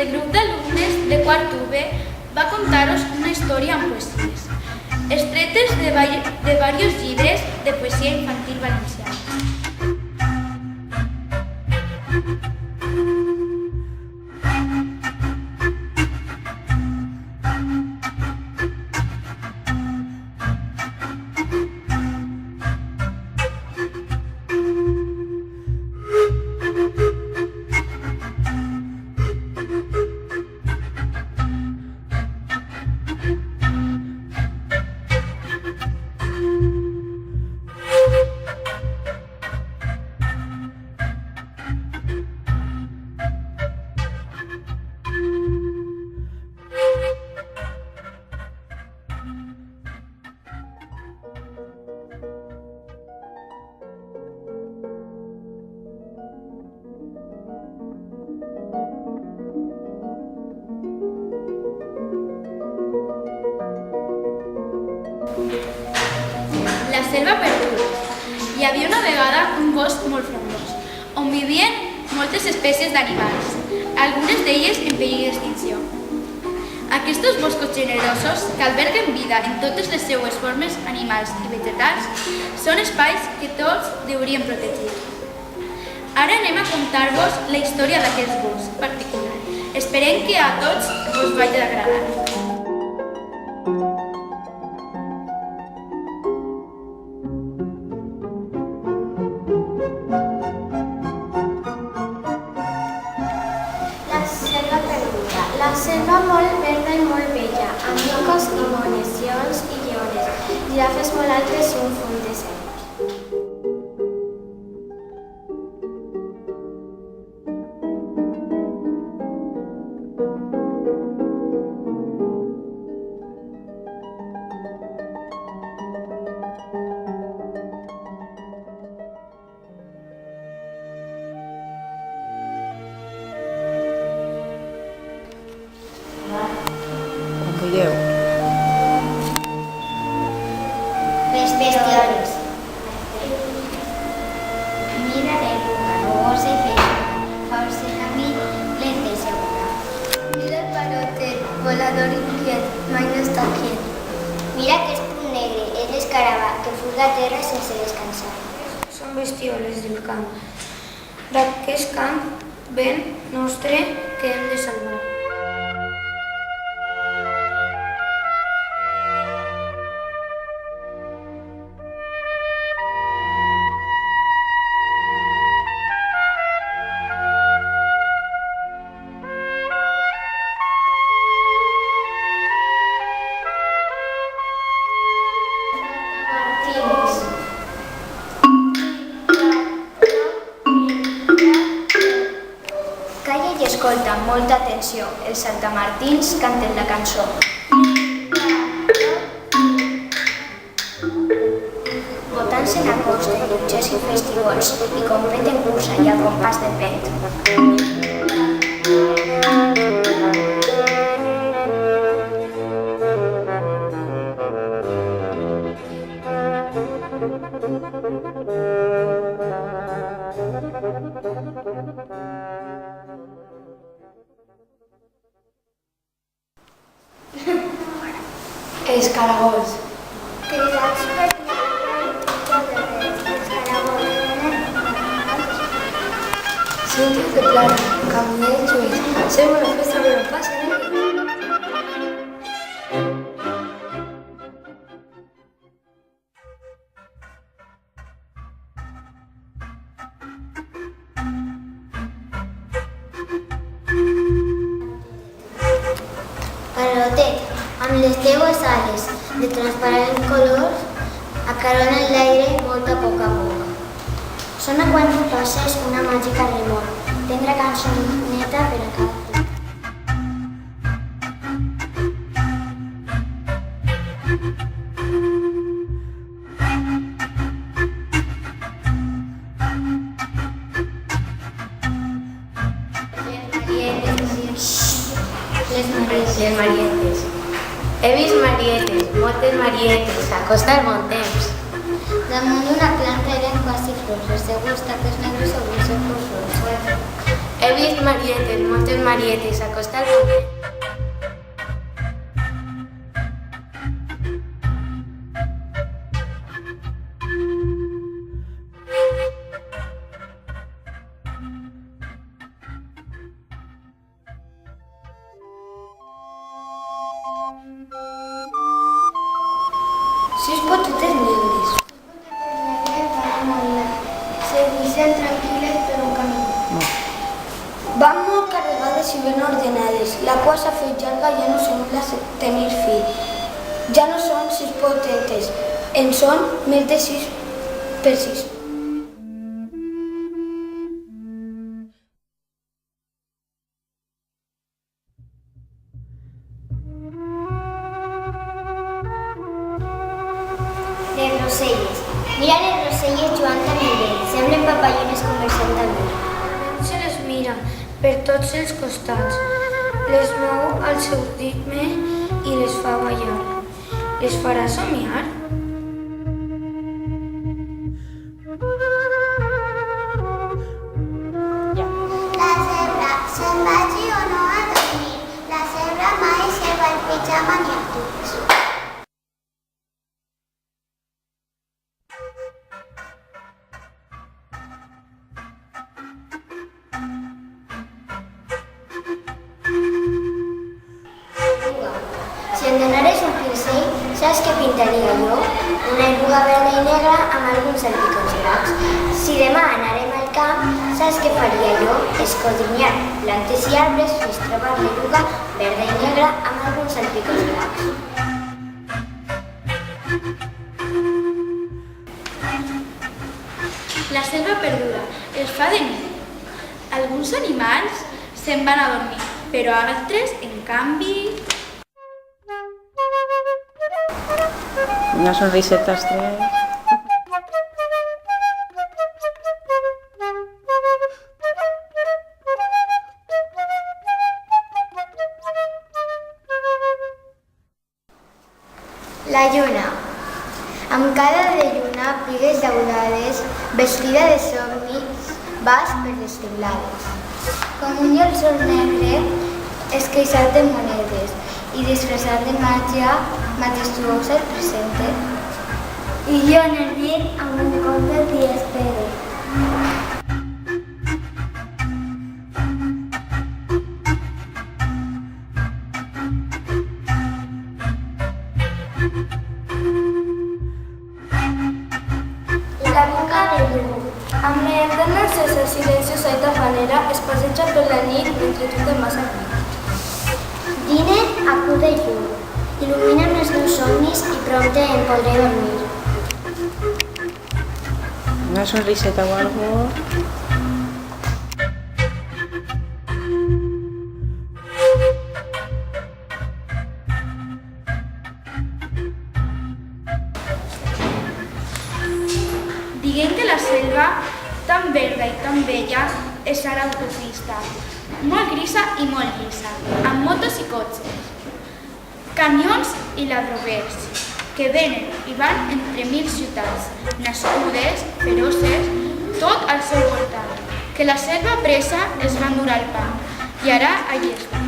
El grup d'alumnes de quart UB va contar-vos una història amb poesies, extretes de diversos llibres de poesia infantil valenciana. La selva perduda. Hi havia una vegada un bosc molt frondós, on vivien moltes espècies d'animals, algunes d'elles en perill d'extinció. Aquests boscos generosos, que alberguen vida en totes les seues formes animals i vegetals, són espais que tots deurien protegir. Ara anem a contar-vos la història d'aquest bosc particular. Esperem que a tots us vagi agradar. La selva molt verda i molt bella, amb micos i mones, lleons i lleones, girafes molt altes i un fons de cel. Bestiones. Mira l'època, rugosa i feixuga, força camí, lenta i segura. Mira el parotet, volador inquiet, mai no està quiet. Mira aquest punt negre, és l'escarabà, que fuga a terra sense descansar. Són bestioles del camp. D'aquest camp ben nostre que hem de salvar. Calla i escolta amb molta atenció. Els saltamartins canten la cançó. Botant-se en acords de llutges i festivols i completen cursa i al compàs del vent. Escaragols. Cridats per escaragols. Cintes de plata, caminets lluís. Sembla una festa però passa, Parotet, amb les teues ales de transparent color, acaronen l'aire molt a poc. Sona quan passes una màgica remor, tendra cançoneta per a cada dia. Les marietes. He vist marietes, moltes marietes, a costa del bon temps. Damunt d'una planta eren quasi flors, els seus taques negres sobre el seu cos. He vist marietes, moltes marietes, s'acosta el moment. Sis potetes negres. Se dicen tranquiles per un camí. Van molt carregades i ben ordenades. La cua s'ha fet llarga, ja no sembla tenir fi. Ja no són 6 potetes, en són més de 6 per 6. Les roselles. Mira les roselles jugant amb el vent. Semblen papallones conversant amb ell. Se les mira per tots els costats, les mou al seu ritme i les fa ballar. Les farà somiar? La cebra, se'n vagi o no a dormir. La cebra mai se va al pijama ni al tubs. Si em donares un pincell, saps què pintaria jo? Una eruga verda i negra amb alguns salpicons grocs. Si demà anarem al camp, saps què faria jo? Escodrinyar plantes i arbres fins trobar l'eruga verda i negra amb alguns salpicons grocs. La selva perduda es fa de nit. Alguns animals se'n van a dormir, però altres, en canvi... Una sonriseta estrella. La lluna. Amb cara de lluna, pigues daurades, vestida de somni, vas per les teulades. Com un llençol negre, esqueixat de monedes i disfressat de màgia majestuosa i presente. I jo en el llit amb un conte t'hi espere. La boca de llum. Amb l'eterna sense silenciosa i tafanera es passeja per la nit mentre tu te'n vas a nit. Dine acut de llum. Il·lumina'm els meus somnis i prompte em podré dormir. Una sonriseta o algo. Diguem que la selva, tan verda i tan bella, és ara autopista, molt grisa i molt llisa, amb motos i cotxes, camions i ladrobers, que venen i van entre 1000 ciutats, nascudes, feroces, tot al seu voltant, que la selva pressa es va endur al pam, i ara allí està.